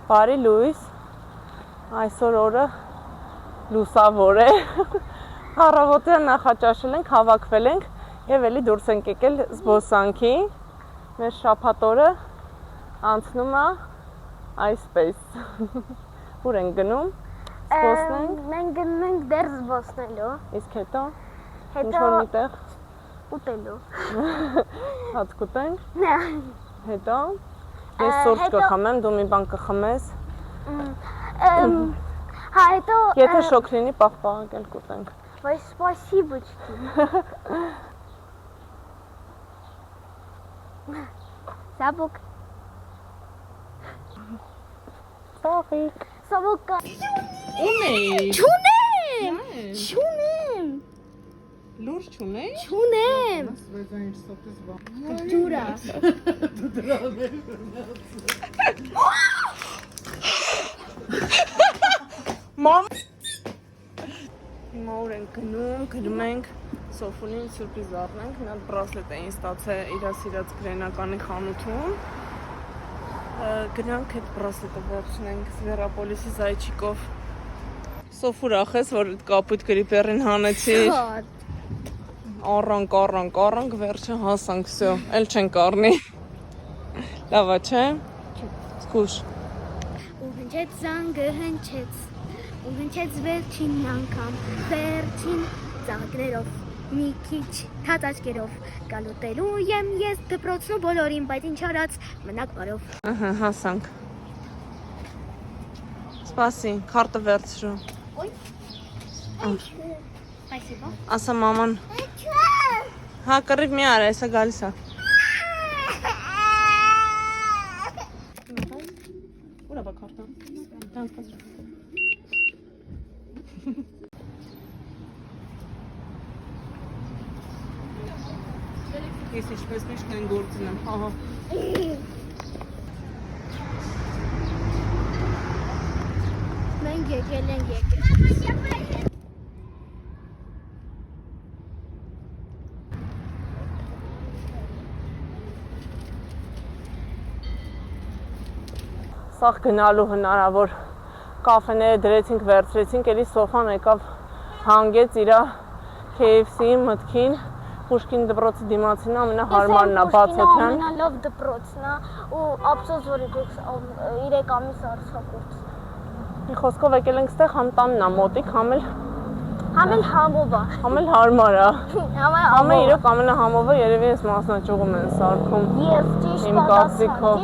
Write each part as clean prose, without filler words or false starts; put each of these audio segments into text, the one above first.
Բարի լույս, այսօր օրը լուսավոր է, առավոտյան նախաճաշել ենք, հավաքվել ենք և էլի դուրս ենք եկել զբոսանքի, մեր շաբաթ օրը անցնում է այսպես, ուր ենք գնում, զբոսնենք, մենք գնում ենք դեռ զբոսնելու, իսկ հետո ինչ-որ միտեղ ուտելու, հաց կուտենք, հետո ես սուրճ կխմեմ, դու մի բան կխմես, հետո եթե շոկ լինի պաղպաղակ էլ կուտենք, Ой, спасибочки. Սաբուկ Սաղիկ Սաբուկ Ում էի Չունեմ Լուրջ չունեի Չունեմ Ջուրա Մամ Հիմա ուր ենք գնում ենք Սոֆունին սուրպրիզ առնենք, մի հատ բրասլետ էին ստացել իր սիրած գրենականի խանութում գնանք այդ բրասլետը վերցնենք Զվերապոլիսի զայչիկով Սոֆուր ախես, որ այդ կապույտ գրիպերին հանեցիր Առանք, վերջը հասանք, վсё, էլ չենք առնի Լավա, չէ? Զգուշ Ու հնչեց զանգը հնչեց ու հնչեց վերջին անգամ, վերջին ծաղիկներով, մի քիչ թաց աչքերով, գալուտելու եմ ես դպրոցն ու բոլորին, բայց ինչ արած, մնաք բարով։ Ահա, հասանք։ Սպասի, քարտը վերցրու։ Ոյ։ Спасибо։ Ասա մաման։ Հա, կռիվ մի արա, հեսա գալիս է։ Ուրա բա քարտը։ Դանք կասրու։ Ես ինչպես միշտ են գործին եմ, հահա։ Մենք եկել ենք Սաղ գնալու հնարավոր կաֆեները դրեցինք, վերցրեցինք, էլի Սոֆան եկավ հանգեց իրա KFC-ի մտքին Պուշկին դպրոցի դիմացին ամենահարմարն է, բացօթյան։ Ամենալավ դպրոցն է ու ափսոս որ իրեք ամիս արցախուրց։ Մի խոսքով եկել ենք ստեղ համ տանն է մոտիկ, համ էլ համով է։ Համ էլ հարմար է։ Համը իրոք ամենահամովը երևի ես մասնաճյուղում են սարքում։ Ես ճիշտ պատասխան։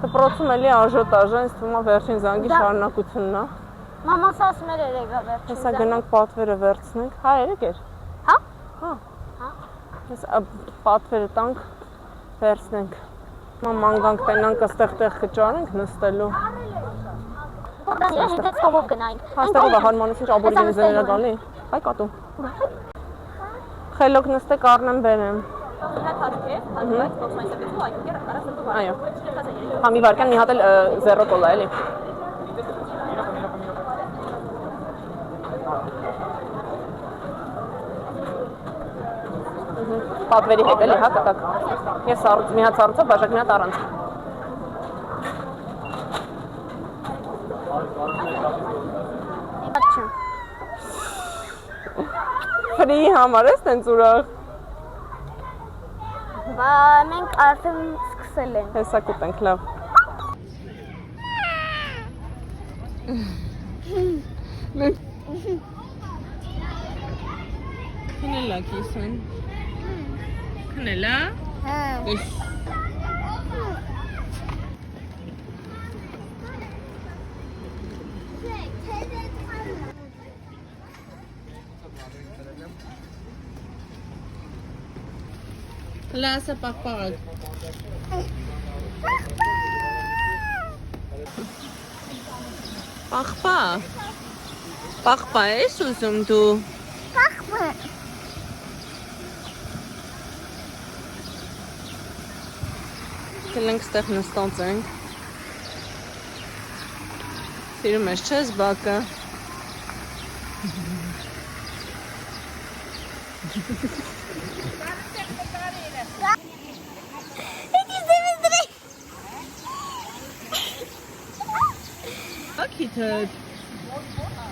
Դպրոցում էլի աժոտաժ է, ինձ թվում է վերջին զանգի շարունակությունն է։ Մամաս ասում էր երեկ վերջին։ Հեսա գնանք պատվերը վերցնենք։ Հա, երեկ էր։ Հա։ Ես պատվերը տանք, վերցնենք։ Ման գանք տենանք աստեղ կճարենք նստելու։ Ես հետեց կողով գնայինք։ Հաստեղով է հարմանուց ինչ աբորիգենիզները գալի։ Հայ կատու։ Խելոք նստեք առնեմ բերեմ։ Այո։ Հա մի վարկյան մի հատ էլ զերո կոլա էլի։ Պատվերի հետ էլի, հա, կտակ։ Ես մի հատ սառուցով, բաժակ մի հատ առանց։ Ֆրի համար ես տենց ուրախ։ Բա մենք արդեն սկսել ենք։ Հեսա կուտենք, լավ։ Քնելա կիսեն։ Քնելա։ Հա։ Լասը պաղպաղակ։ Պաղպա։ Պաղպա ես ուզում դու։ Պաղպա։ Գելենք ստեղ նստած ենք։ Սիրում ես չես բակը։ քիթդ։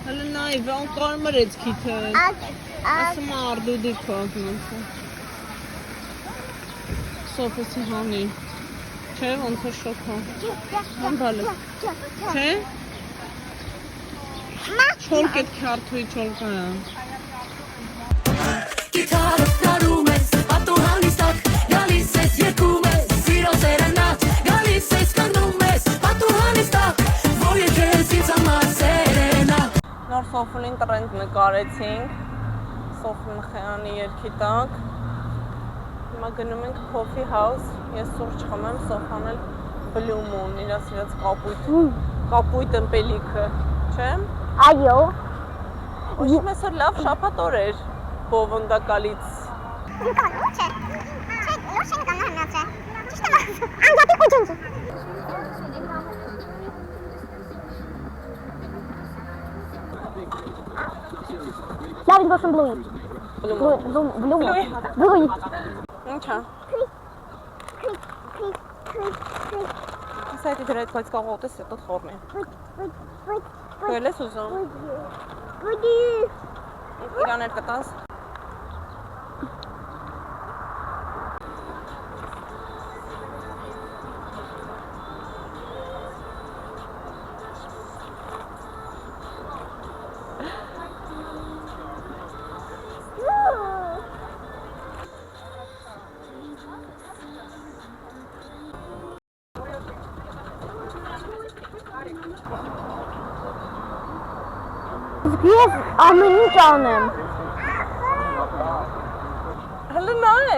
Հələ նայ, ոնց կարմրեց քիթդ։ Ասում արդուդի կողմից։ Սոֆոսի հանի։ Չէ, ոնց է շոքա։ Համբալը։ Չէ։ Չորք էդ քարտուի չորքա։ Գիտարը դարում ես, պատուհանից տակ, գալիս ես երկում ես, սիրո սերանատ, գալիս ես կնդում ես, պատուհանից տակ, որ եկես ինձ համար սերենատ։ Նոր Սոֆունին տրենդ նկարեցինք, Սոֆուն Խեյանի երգի տակ, հիմա գնում ենք Coffee House, ես սուրճ խմեմ, Սոֆան էլ Blue Moon, իրա սիրած կապույտ ըմպելիքը, չէ՞։ Այո։ Ուշում ես որ լավ շապատոր էր, բովնդակալից։ Չէ, նոր շեն կամ հնացը, ճիշտ եմ ասում, անջատի խոջնջի։ Լավ ինձ գոշում բլուի։ Բլուի։ Ինչա։ Սայտի դրեց, բայց կաղոտ ես հետոտ խորն է։ Կոյել ես ուզում։ Իրաներ կտաս։ Ես ամեն ինչ անեմ։ Հələ նայ։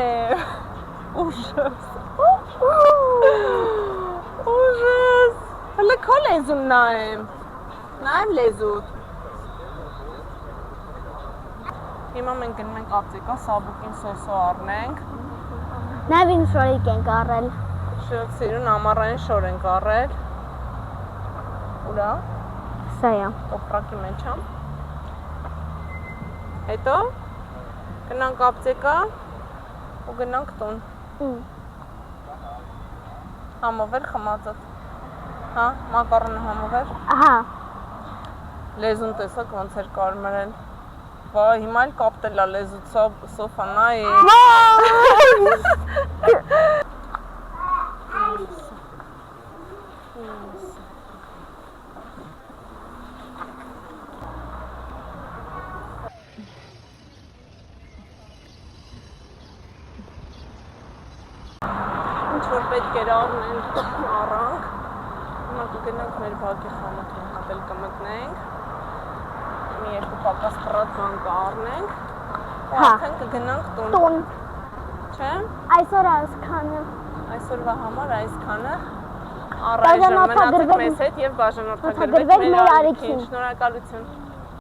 Ուժս։ Ուժս։ Հələ քո լեզուն նայեմ։ Նայեմ լեզուդ։ Հիմա մենք գնում ենք ապտեկա սաբուկին սոսո առնենք։ Նավ ինչ շորիկ ենք առել։ Շոկ սիրուն ամառային շոր ենք առել։ Ուրա։ Սա է։ Տոպրակի մեջ եմ։ Հետո գնանք ապտեկա ու գնանք տուն։ Համովեր խմածդ։ Հա, մակարոնը համովեր։ Ահա։ Լեզուն տեսակ ոնց էր կարմրել։ Բա հիմա էլ կապտելա լեզուց Սոֆանայի։ Ինչ որ պետք էր առնենք, առանք։ Հիմա կգնանք մեր բակի խանութին, հատել կմտնենք։ Մի երկու պակաս պրատ բան կառնենք։ Ու արդեն կգնանք տուն։ Տուն։ Չէ՞։ Այսօր այսքանը։ Այսօրվա համար այսքանը առայժմ մնացեք մեզ հետ եւ բաժանորդագրվեք մեր արիքին։ Շնորհակալություն։